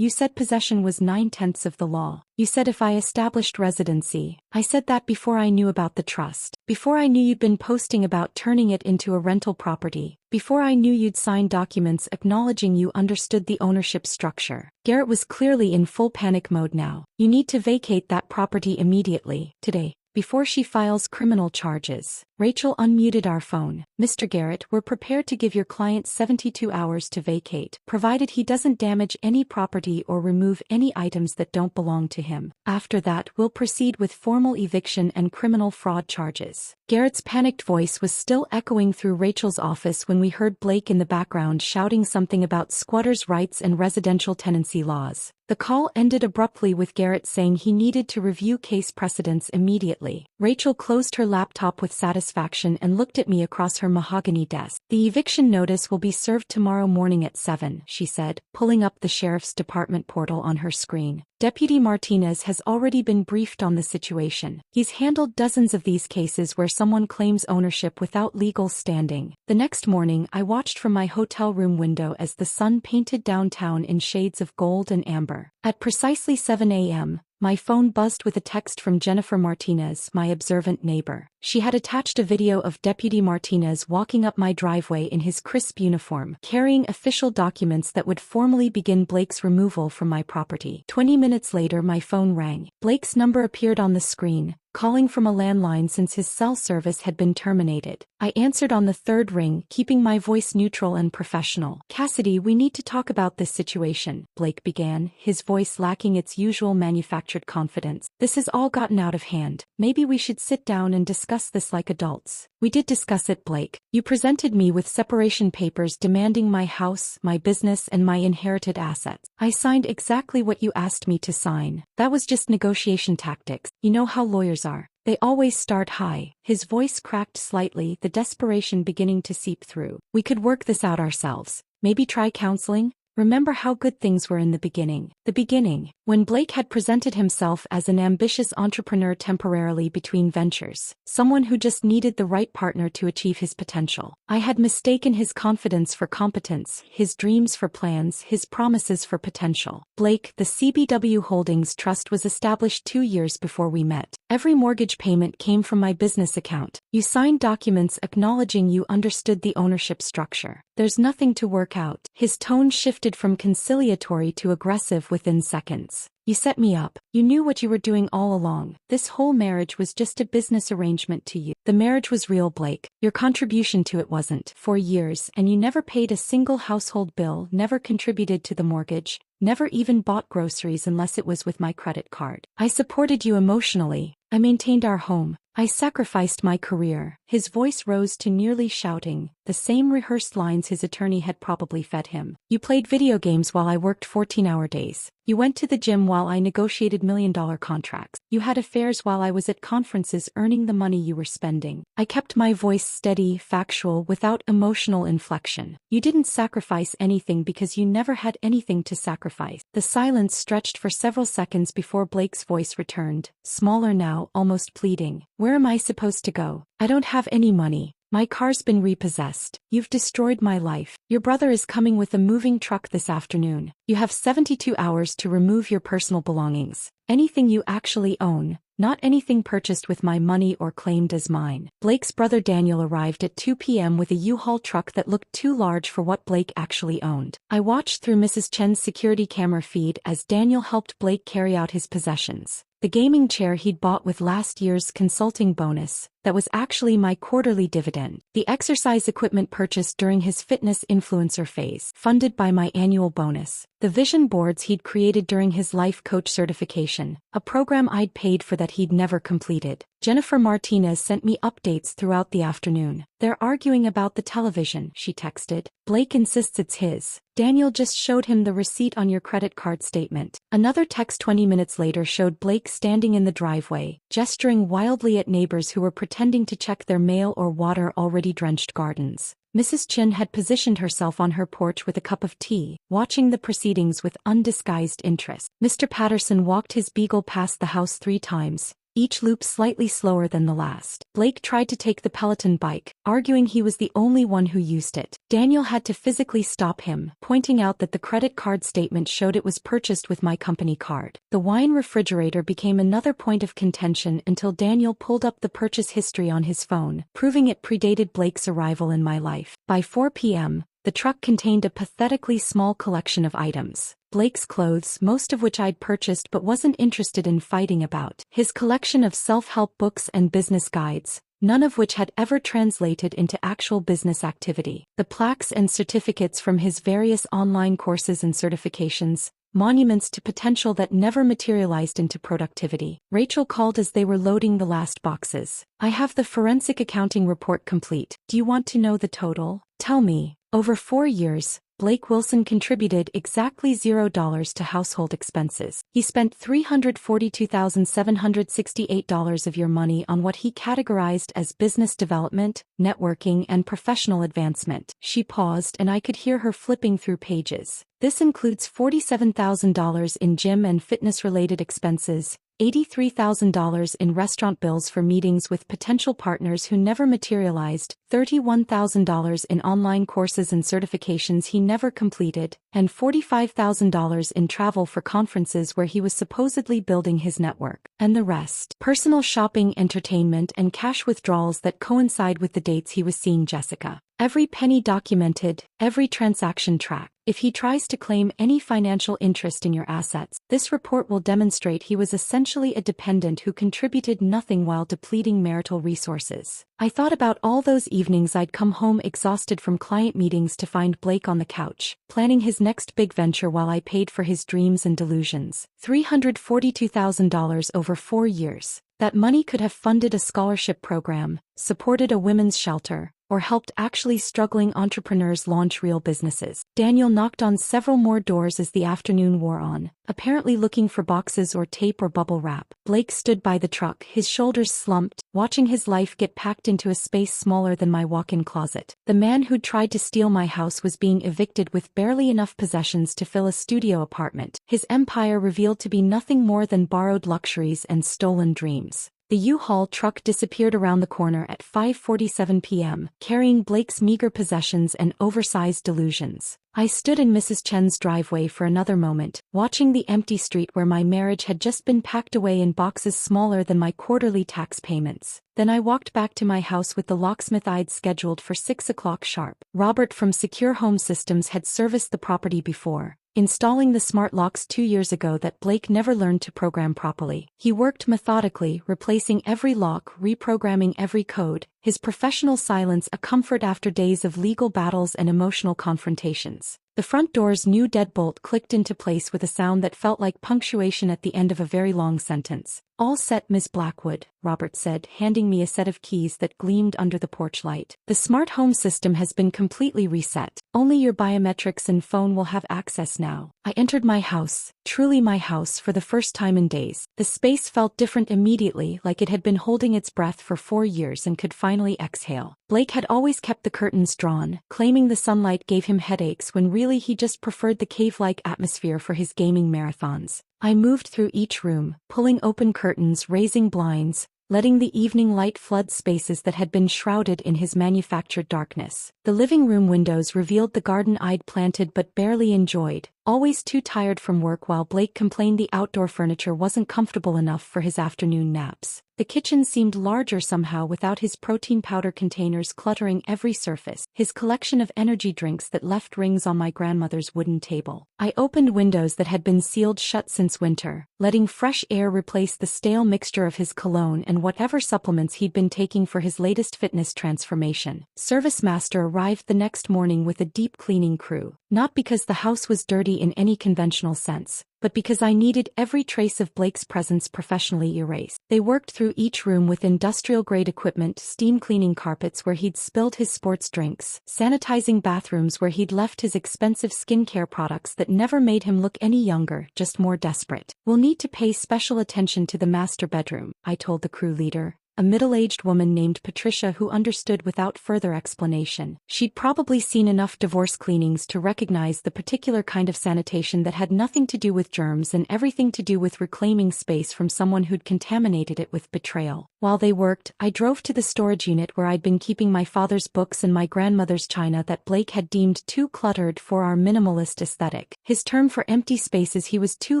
possession was 9/10 of the law. You said if I established residency." "I said that before I knew about the trust. Before I knew you'd been posting about turning it into a rental property. Before I knew you'd signed documents acknowledging you understood the ownership structure." Garrett was clearly in full panic mode now. "You need to vacate that property immediately, today, before she files criminal charges." Rachel unmuted our phone. "Mr. Garrett, we're prepared to give your client 72 hours to vacate, provided he doesn't damage any property or remove any items that don't belong to him. After that, we'll proceed with formal eviction and criminal fraud charges." Garrett's panicked voice was still echoing through Rachel's office when we heard Blake in the background shouting something about squatters' rights and residential tenancy laws. The call ended abruptly with Garrett saying he needed to review case precedents immediately. Rachel closed her laptop with satisfaction and looked at me across her mahogany desk. "The eviction notice will be served tomorrow morning at 7, she said, pulling up the sheriff's department portal on her screen. "Deputy Martinez has already been briefed on the situation. He's handled dozens of these cases where someone claims ownership without legal standing." The next morning, I watched from my hotel room window as the sun painted downtown in shades of gold and amber. At precisely 7 a.m., My phone buzzed with a text from Jennifer Martinez, my observant neighbor. She had attached a video of Deputy Martinez walking up my driveway in his crisp uniform, carrying official documents that would formally begin Blake's removal from my property. 20 minutes later, my phone rang. Blake's number appeared on the screen, calling from a landline since his cell service had been terminated. I answered on the third ring, keeping my voice neutral and professional. "Cassidy, we need to talk about this situation," Blake began, his voice lacking its usual manufactured confidence. "This has all gotten out of hand. Maybe we should sit down and discuss this like adults." "We did discuss it, Blake. You presented me with separation papers demanding my house, my business, and my inherited assets. I signed exactly what you asked me to sign. That was just negotiation tactics. You know how lawyers are. They always start high." His voice cracked slightly, the desperation beginning to seep through. "We could work this out ourselves. Maybe try counseling? Remember how good things were in the beginning." The beginning, when Blake had presented himself as an ambitious entrepreneur temporarily between ventures, someone who just needed the right partner to achieve his potential. I had mistaken his confidence for competence, his dreams for plans, his promises for potential. "Blake, the CBW Holdings Trust was established 2 years before we met. Every mortgage payment came from my business account. You signed documents acknowledging you understood the ownership structure. There's nothing to work out." His tone shifted from conciliatory to aggressive within seconds. "You set me up. You knew what you were doing all along. This whole marriage was just a business arrangement to you. The marriage was real, Blake. Your contribution to it wasn't. For years, and you never paid a single household bill, never contributed to the mortgage, never even bought groceries unless it was with my credit card. I supported you emotionally. I maintained our home. I sacrificed my career." His voice rose to nearly shouting, the same rehearsed lines his attorney had probably fed him. "You played video games while I worked 14-hour days. You went to the gym while I negotiated million-dollar contracts. You had affairs while I was at conferences earning the money you were spending. I kept my voice steady, factual, without emotional inflection. You didn't sacrifice anything because you never had anything to sacrifice." The silence stretched for several seconds before Blake's voice returned, smaller now, almost pleading. "Where am I supposed to go? I don't have any money. My car's been repossessed. You've destroyed my life. Your brother is coming with a moving truck this afternoon. You have 72 hours to remove your personal belongings. Anything you actually own, not anything purchased with my money or claimed as mine." Blake's brother Daniel arrived at 2 p.m. with a U-Haul truck that looked too large for what Blake actually owned. I watched through Mrs. Chen's security camera feed as Daniel helped Blake carry out his possessions. The gaming chair he'd bought with last year's consulting bonus, that was actually my quarterly dividend. The exercise equipment purchased during his fitness influencer phase, funded by my annual bonus. The vision boards he'd created during his life coach certification, a program I'd paid for that he'd never completed. Jennifer Martinez sent me updates throughout the afternoon. "They're arguing about the television," she texted. "Blake insists it's his. Daniel just showed him the receipt on your credit card statement." Another text 20 minutes later showed Blake standing in the driveway, gesturing wildly at neighbors who were pretending to check their mail or water already drenched gardens. Mrs. Chin had positioned herself on her porch with a cup of tea, watching the proceedings with undisguised interest. Mr. Patterson walked his beagle past the house 3 times, each loop slightly slower than the last. Blake tried to take the Peloton bike, arguing he was the only one who used it. Daniel had to physically stop him, pointing out that the credit card statement showed it was purchased with my company card. The wine refrigerator became another point of contention until Daniel pulled up the purchase history on his phone, proving it predated Blake's arrival in my life. By 4 p.m., the truck contained a pathetically small collection of items. Blake's clothes, most of which I'd purchased but wasn't interested in fighting about. His collection of self-help books and business guides, none of which had ever translated into actual business activity. The plaques and certificates from his various online courses and certifications, monuments to potential that never materialized into productivity. Rachel called as they were loading the last boxes. "I have the forensic accounting report complete. Do you want to know the total?" "Tell me." Over 4 years, Blake Wilson contributed exactly $0 to household expenses. He spent $342,768 of your money on what he categorized as business development, networking, and professional advancement. She paused and I could hear her flipping through pages. "This includes $47,000 in gym and fitness-related expenses, $83,000 in restaurant bills for meetings with potential partners who never materialized, $31,000 in online courses and certifications he never completed, and $45,000 in travel for conferences where he was supposedly building his network. And the rest: personal shopping, entertainment, and cash withdrawals that coincide with the dates he was seeing Jessica. Every penny documented, every transaction tracked. If he tries to claim any financial interest in your assets, this report will demonstrate he was essentially a dependent who contributed nothing while depleting marital resources. I thought about all those evenings I'd come home exhausted from client meetings to find Blake on the couch, planning his next big venture while I paid for his dreams and delusions. $342,000 over 4 years. That money could have funded a scholarship program, supported a women's shelter, or helped actually struggling entrepreneurs launch real businesses. Daniel knocked on several more doors as the afternoon wore on, apparently looking for boxes or tape or bubble wrap. Blake stood by the truck, his shoulders slumped, watching his life get packed into a space smaller than my walk-in closet. The man who'd tried to steal my house was being evicted with barely enough possessions to fill a studio apartment. His empire revealed to be nothing more than borrowed luxuries and stolen dreams. The U-Haul truck disappeared around the corner at 5:47 p.m., carrying Blake's meager possessions and oversized delusions. I stood in Mrs. Chen's driveway for another moment, watching the empty street where my marriage had just been packed away in boxes smaller than my quarterly tax payments. Then I walked back to my house with the locksmith I'd scheduled for 6 o'clock sharp. Robert from Secure Home Systems had serviced the property before, installing the smart locks 2 years ago that Blake never learned to program properly. He worked methodically, replacing every lock, reprogramming every code, his professional silence a comfort after days of legal battles and emotional confrontations. The front door's new deadbolt clicked into place with a sound that felt like punctuation at the end of a very long sentence. "All set, Miss Blackwood," Robert said, handing me a set of keys that gleamed under the porch light. "The smart home system has been completely reset. Only your biometrics and phone will have access now." I entered my house, truly my house, for the first time in days. The space felt different immediately, like it had been holding its breath for 4 years and could finally exhale. Blake had always kept the curtains drawn, claiming the sunlight gave him headaches when really he just preferred the cave-like atmosphere for his gaming marathons. I moved through each room, pulling open curtains, raising blinds, letting the evening light flood spaces that had been shrouded in his manufactured darkness. The living room windows revealed the garden I'd planted but barely enjoyed, always too tired from work while Blake complained the outdoor furniture wasn't comfortable enough for his afternoon naps. The kitchen seemed larger somehow without his protein powder containers cluttering every surface, his collection of energy drinks that left rings on my grandmother's wooden table. I opened windows that had been sealed shut since winter, letting fresh air replace the stale mixture of his cologne and whatever supplements he'd been taking for his latest fitness transformation. ServiceMaster arrived the next morning with a deep cleaning crew, not because the house was dirty in any conventional sense, but because I needed every trace of Blake's presence professionally erased. They worked through each room with industrial-grade equipment, steam cleaning carpets where he'd spilled his sports drinks, sanitizing bathrooms where he'd left his expensive skincare products that never made him look any younger, just more desperate. "We'll need to pay special attention to the master bedroom," I told the crew leader, a middle-aged woman named Patricia who understood without further explanation. She'd probably seen enough divorce cleanings to recognize the particular kind of sanitation that had nothing to do with germs and everything to do with reclaiming space from someone who'd contaminated it with betrayal. While they worked, I drove to the storage unit where I'd been keeping my father's books and my grandmother's china that Blake had deemed too cluttered for our minimalist aesthetic. His term for empty spaces he was too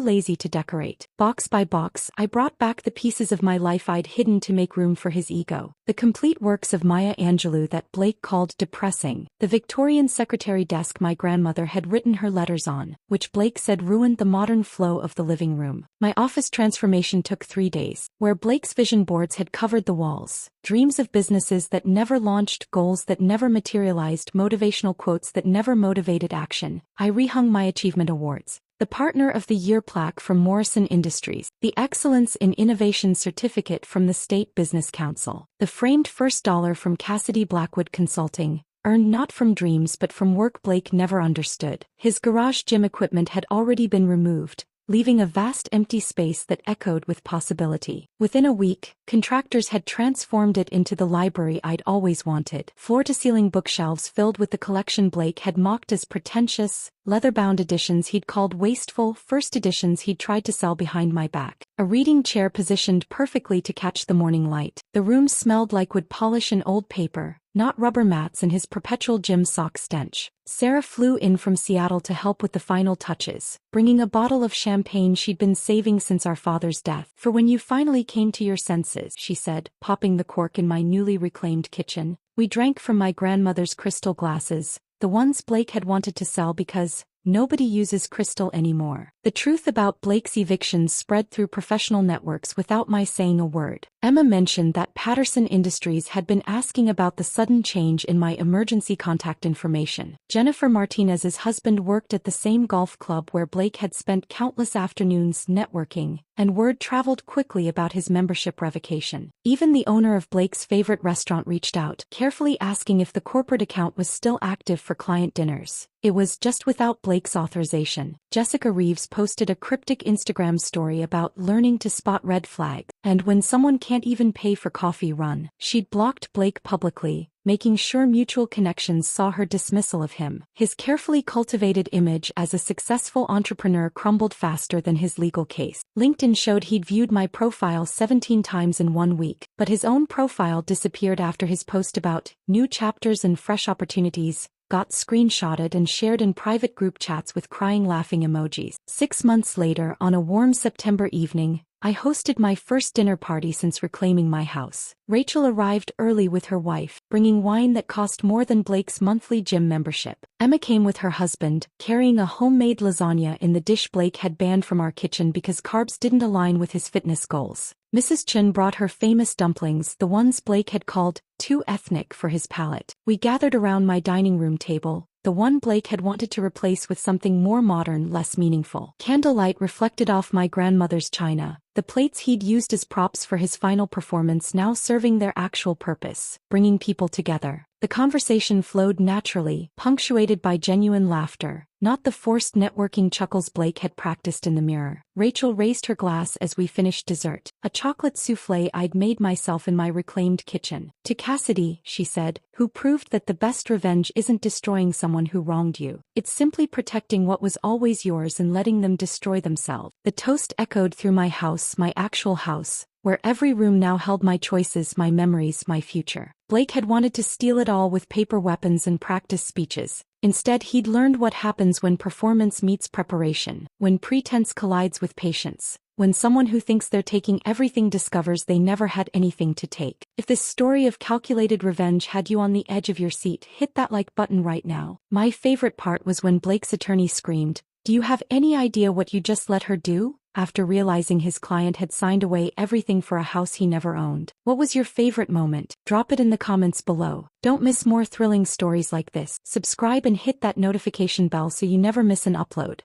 lazy to decorate. Box by box, I brought back the pieces of my life I'd hidden to make room for his ego. The complete works of Maya Angelou that Blake called depressing, the Victorian secretary desk my grandmother had written her letters on, which Blake said ruined the modern flow of the living room. My office transformation took 3 days, where Blake's vision boards had covered the walls. Dreams of businesses that never launched, goals that never materialized, motivational quotes that never motivated action. I rehung my achievement awards. The Partner of the Year plaque from Morrison Industries, the Excellence in Innovation certificate from the State Business Council, the framed first dollar from Cassidy Blackwood Consulting, earned not from dreams but from work Blake never understood. His garage gym equipment had already been removed, leaving a vast empty space that echoed with possibility. Within a week, contractors had transformed it into the library I'd always wanted. Floor-to-ceiling bookshelves filled with the collection Blake had mocked as pretentious, leather-bound editions he'd called wasteful, first editions he'd tried to sell behind my back. a reading chair positioned perfectly to catch the morning light. The room smelled like wood polish and old paper, not rubber mats and his perpetual gym sock stench. Sarah flew in from Seattle to help with the final touches, bringing a bottle of champagne she'd been saving since our father's death. "For when you finally came to your senses," she said, popping the cork in my newly reclaimed kitchen. "We drank from my grandmother's crystal glasses, the ones Blake had wanted to sell because nobody uses crystal anymore." The truth about Blake's evictions spread through professional networks without my saying a word. Emma mentioned that Patterson Industries had been asking about the sudden change in my emergency contact information. Jennifer Martinez's husband worked at the same golf club where Blake had spent countless afternoons networking, and word traveled quickly about his membership revocation. Even the owner of Blake's favorite restaurant reached out, carefully asking if the corporate account was still active for client dinners. It was just without Blake's authorization. Jessica Reeves posted a cryptic Instagram story about learning to spot red flags, and when someone can't even pay for coffee run, she'd blocked Blake publicly, making sure mutual connections saw her dismissal of him. His carefully cultivated image as a successful entrepreneur crumbled faster than his legal case. LinkedIn showed he'd viewed my profile 17 times in 1 week, but his own profile disappeared after his post about new chapters and fresh opportunities got screenshotted and shared in private group chats with crying laughing emojis. 6 months later, on a warm September evening, I hosted my first dinner party since reclaiming my house. Rachel arrived early with her wife, bringing wine that cost more than Blake's monthly gym membership. Emma came with her husband, carrying a homemade lasagna in the dish Blake had banned from our kitchen because carbs didn't align with his fitness goals. Mrs. Chun brought her famous dumplings, the ones Blake had called too ethnic for his palate. We gathered around my dining room table, the one Blake had wanted to replace with something more modern, less meaningful. Candlelight reflected off my grandmother's china, the plates he'd used as props for his final performance now serving their actual purpose, bringing people together. The conversation flowed naturally, punctuated by genuine laughter, not the forced networking chuckles Blake had practiced in the mirror. Rachel raised her glass as we finished dessert, a chocolate souffle I'd made myself in my reclaimed kitchen. "To Cassidy," she said, "who proved that the best revenge isn't destroying someone who wronged you. It's simply protecting what was always yours and letting them destroy themselves." The toast echoed through my house, my actual house, where every room now held my choices, my memories, my future. Blake had wanted to steal it all with paper weapons and practice speeches. Instead, he'd learned what happens when performance meets preparation, when pretense collides with patience, when someone who thinks they're taking everything discovers they never had anything to take. If this story of calculated revenge had you on the edge of your seat, hit that like button right now. My favorite part was when Blake's attorney screamed, "Do you have any idea what you just let her do?" after realizing his client had signed away everything for a house he never owned. What was your favorite moment? Drop it in the comments below. Don't miss more thrilling stories like this. Subscribe and hit that notification bell so you never miss an upload.